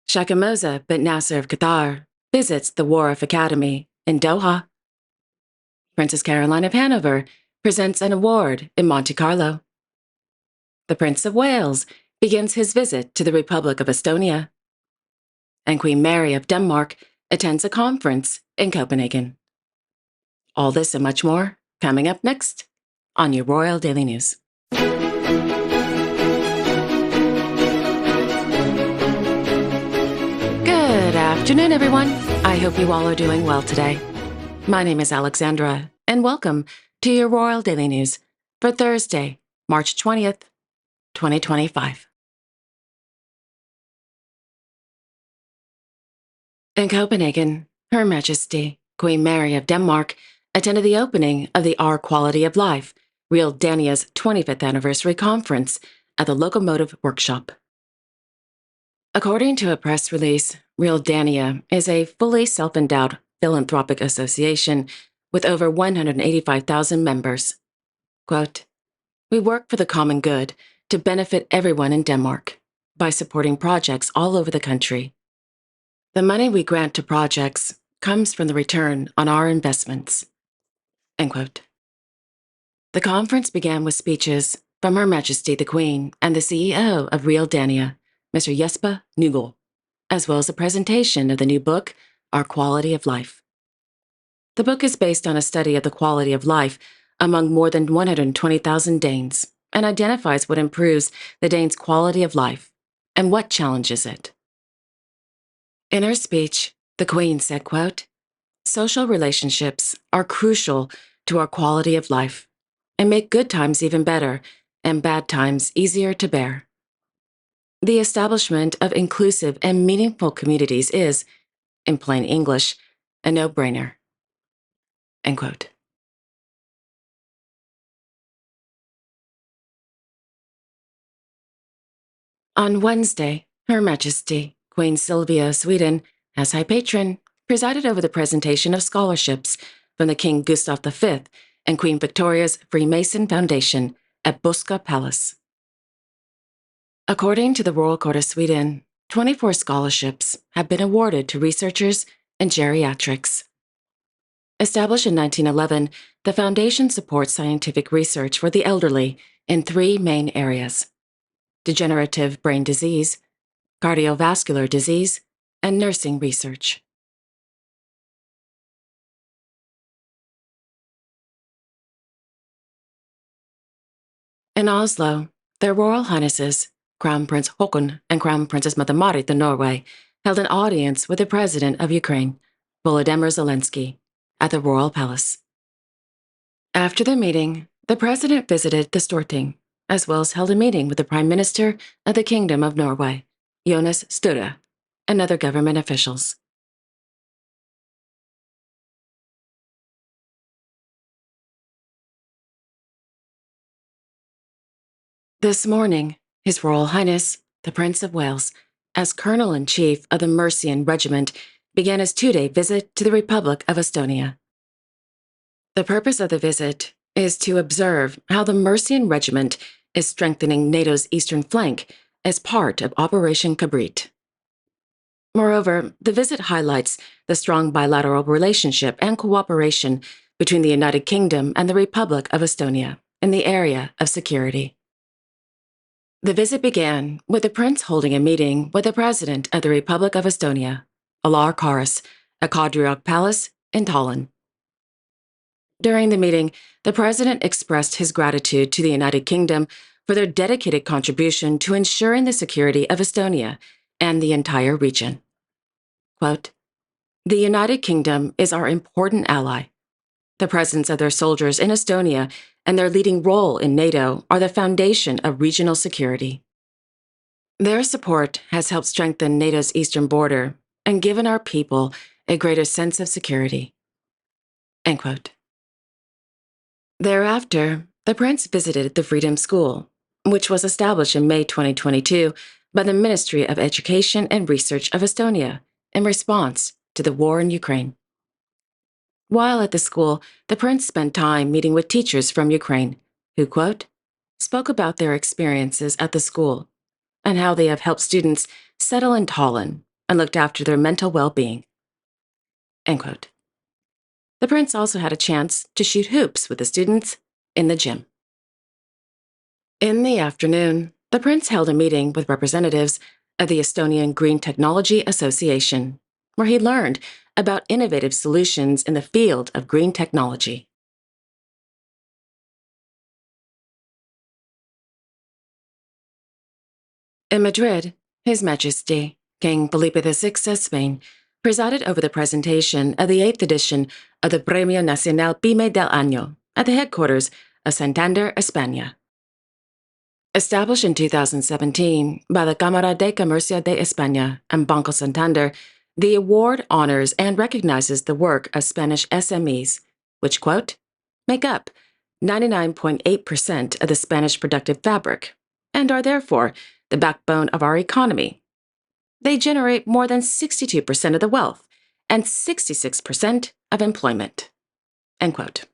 Shakamoza bin Nasser of Qatar visits the Wharf Academy in Doha. Princess Caroline of Hanover presents an award in Monte Carlo. The Prince of Wales begins his visit to the Republic of Estonia. And Queen Mary of Denmark attends a conference in Copenhagen. All this and much more coming up next on your Royal Daily News. Good afternoon, everyone. I hope you all are doing well today. My name is Alexandra, and welcome to your Royal Daily News for Thursday, March 20th, 2025. In Copenhagen, Her Majesty, Queen Mary of Denmark, attended the opening of the Our Quality of Life, Real Dania's 25th anniversary conference at the Locomotive Workshop. According to a press release, Real Dania is a fully self-endowed philanthropic association with over 185,000 members. Quote, "We work for the common good to benefit everyone in Denmark by supporting projects all over the country. The money we grant to projects comes from the return on our investments." End quote. The conference began with speeches from Her Majesty the Queen and the CEO of Real Dania, Mr. Jesper Nygaard, as well as a presentation of the new book, Our Quality of Life. The book is based on a study of the quality of life among more than 120,000 Danes and identifies what improves the Danes' quality of life and what challenges it. In her speech, the Queen said, quote, "Social relationships are crucial to our quality of life and make good times even better and bad times easier to bear. The establishment of inclusive and meaningful communities is, in plain English, a no-brainer." End quote. On Wednesday, Her Majesty, Queen Sylvia of Sweden, as High Patron, presided over the presentation of scholarships from the King Gustav V and Queen Victoria's Freemason Foundation at Boska Palace. According to the Royal Court of Sweden, 24 scholarships have been awarded to researchers in geriatrics. Established in 1911, the foundation supports scientific research for the elderly in three main areas: degenerative brain disease, cardiovascular disease, and nursing research. In Oslo, Their Royal Highnesses, Crown Prince Haakon and Crown Princess Mette-Marit of Norway, held an audience with the President of Ukraine, Volodymyr Zelensky, at the Royal Palace. After the meeting, the President visited the Storting, as well as held a meeting with the Prime Minister of the Kingdom of Norway, Jonas Sture, and other government officials. This morning, His Royal Highness, the Prince of Wales, as Colonel-in-Chief of the Mercian Regiment, began his two-day visit to the Republic of Estonia. The purpose of the visit is to observe how the Mercian Regiment is strengthening NATO's eastern flank as part of Operation Kabrit. Moreover, the visit highlights the strong bilateral relationship and cooperation between the United Kingdom and the Republic of Estonia in the area of security. The visit began with the Prince holding a meeting with the President of the Republic of Estonia, Alar Karas, at Kadriorg Palace in Tallinn. During the meeting, the President expressed his gratitude to the United Kingdom for their dedicated contribution to ensuring the security of Estonia and the entire region. Quote, "The United Kingdom is our important ally. The presence of their soldiers in Estonia and their leading role in NATO are the foundation of regional security. Their support has helped strengthen NATO's eastern border and given our people a greater sense of security." End quote. Thereafter, the Prince visited the Freedom School, which was established in May 2022 by the Ministry of Education and Research of Estonia in response to the war in Ukraine. While at the school, the Prince spent time meeting with teachers from Ukraine who, quote, "spoke about their experiences at the school and how they have helped students settle in Tallinn and looked after their mental well-being. End quote. The prince also had a chance to shoot hoops with the students in the gym. In the afternoon, the prince held a meeting with representatives of the Estonian Green Technology Association, where he learned about innovative solutions in the field of green technology. In Madrid, His Majesty, King Felipe VI of Spain, presided over the presentation of the 8th edition of the Premio Nacional Pyme del Año at the headquarters of Santander, España. Established in 2017 by the Cámara de Comercio de España and Banco Santander, the award honors and recognizes the work of Spanish SMEs, which, quote, make up 99.8% of the Spanish productive fabric and are therefore the backbone of our economy. They generate more than 62% of the wealth and 66% of employment. End quote.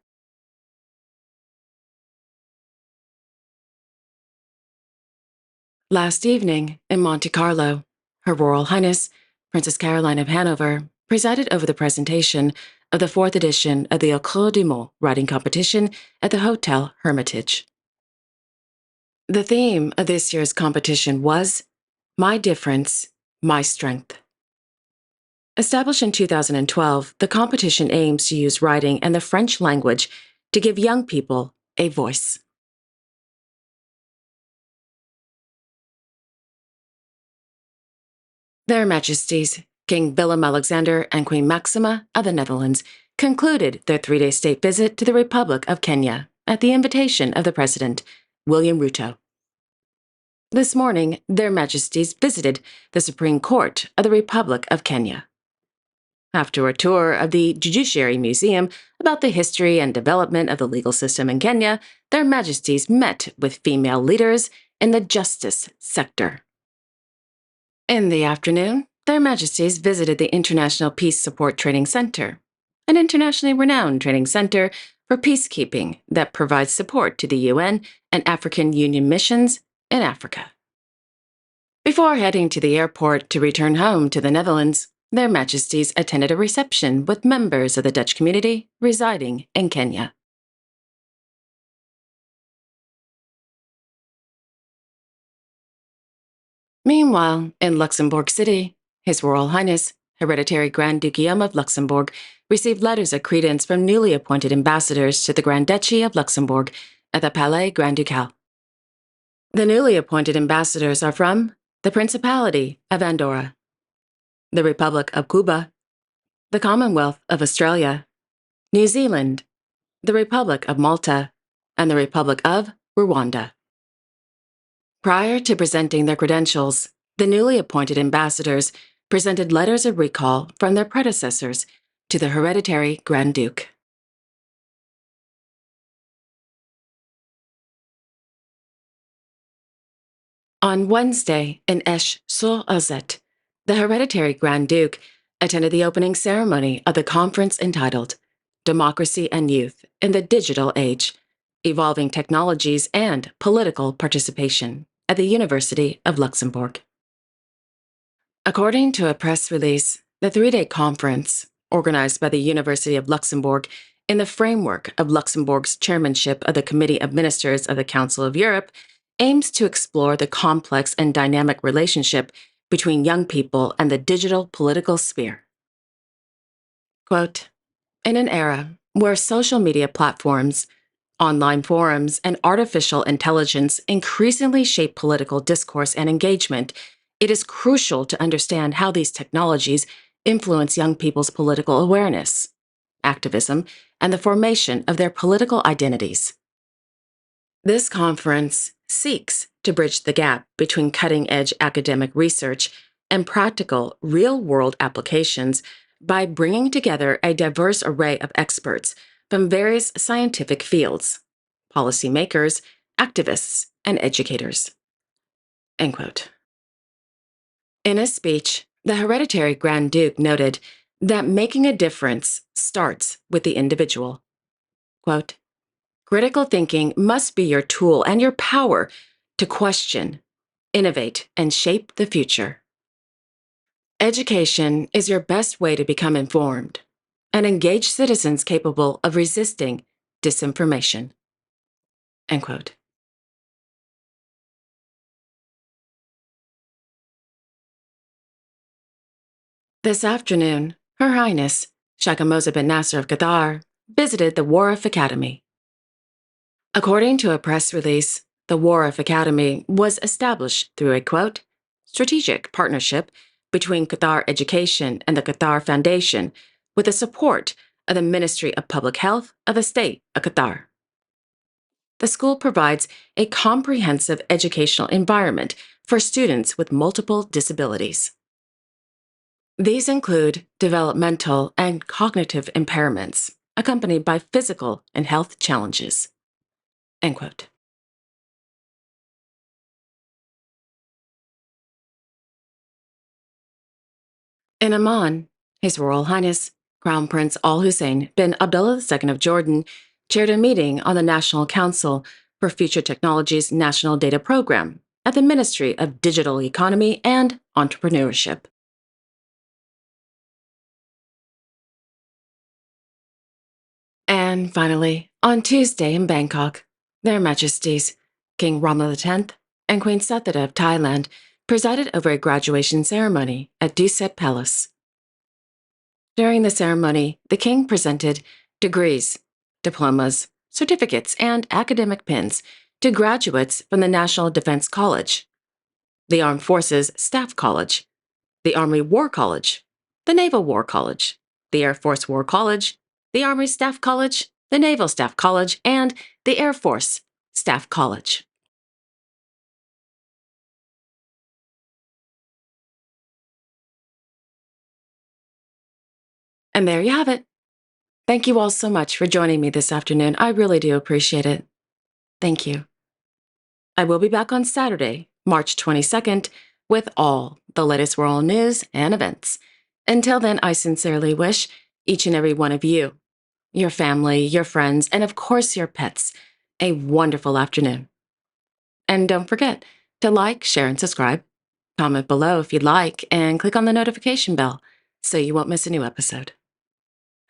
Last evening, in Monte Carlo, Her Royal Highness, Princess Caroline of Hanover, presided over the presentation of the 4th edition of the Au Cours du Mot writing competition at the Hotel Hermitage. The theme of this year's competition was My Difference, My Strength. Established in 2012, the competition aims to use writing and the French language to give young people a voice. Their Majesties, King Willem-Alexander and Queen Maxima of the Netherlands, concluded their 3-day state visit to the Republic of Kenya at the invitation of the President, William Ruto. This morning, Their Majesties visited the Supreme Court of the Republic of Kenya. After a tour of the Judiciary Museum about the history and development of the legal system in Kenya, Their Majesties met with female leaders in the justice sector. In the afternoon, Their Majesties visited the International Peace Support Training Center, an internationally renowned training center for peacekeeping that provides support to the UN and African Union missions in Africa. Before heading to the airport to return home to the Netherlands, Their Majesties attended a reception with members of the Dutch community residing in Kenya. Meanwhile, in Luxembourg City, His Royal Highness, Hereditary Grand Duke Guillaume of Luxembourg, received letters of credence from newly appointed ambassadors to the Grand Duchy of Luxembourg at the Palais Grand Ducal. The newly appointed ambassadors are from the Principality of Andorra, the Republic of Cuba, the Commonwealth of Australia, New Zealand, the Republic of Malta, and the Republic of Rwanda. Prior to presenting their credentials, the newly appointed ambassadors presented letters of recall from their predecessors to the Hereditary Grand Duke. On Wednesday in Esch-sur-Alzette, the Hereditary Grand Duke attended the opening ceremony of the conference entitled Democracy and Youth in the Digital Age, Evolving Technologies and Political Participation at the University of Luxembourg. According to a press release, the 3-day conference, organized by the University of Luxembourg in the framework of Luxembourg's chairmanship of the Committee of Ministers of the Council of Europe, aims to explore the complex and dynamic relationship between young people and the digital political sphere. Quote, in an era where social media platforms, online forums, and artificial intelligence increasingly shape political discourse and engagement, it is crucial to understand how these technologies influence young people's political awareness, activism, and the formation of their political identities. This conference seeks to bridge the gap between cutting-edge academic research and practical, real-world applications by bringing together a diverse array of experts from various scientific fields, policymakers, activists, and educators. End quote. In his speech, the Hereditary Grand Duke noted that making a difference starts with the individual. Quote, critical thinking must be your tool and your power to question, innovate, and shape the future. Education is your best way to become informed and engage citizens capable of resisting disinformation. End quote. This afternoon, Her Highness Sheikh Moza bin Nasser of Qatar visited the Wharf Academy. According to a press release, the Wharf Academy was established through a quote, strategic partnership between Qatar Education and the Qatar Foundation with the support of the Ministry of Public Health of the State of Qatar. The school provides a comprehensive educational environment for students with multiple disabilities. These include developmental and cognitive impairments, accompanied by physical and health challenges. End quote. In Amman, His Royal Highness Crown Prince Al Hussein bin Abdullah II of Jordan chaired a meeting on the National Council for Future Technologies National Data Program at the Ministry of Digital Economy and Entrepreneurship. And finally, on Tuesday in Bangkok, Their Majesties King Rama X and Queen Sathida of Thailand presided over a graduation ceremony at Dusit Palace. During the ceremony, the king presented degrees, diplomas, certificates, and academic pins to graduates from the National Defense College, the Armed Forces Staff College, the Army War College, the Naval War College, the Air Force War College, the Army Staff College, the Naval Staff College, and the Air Force Staff College. And there you have it. Thank you all so much for joining me this afternoon. I really do appreciate it. Thank you. I will be back on Saturday, March 22nd, with all the latest royal news and events. Until then, I sincerely wish each and every one of you, your family, your friends, and of course your pets, a wonderful afternoon. And don't forget to like, share, and subscribe. Comment below if you'd like, and click on the notification bell so you won't miss a new episode.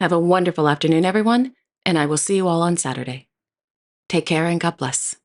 Have a wonderful afternoon, everyone, and I will see you all on Saturday. Take care and God bless.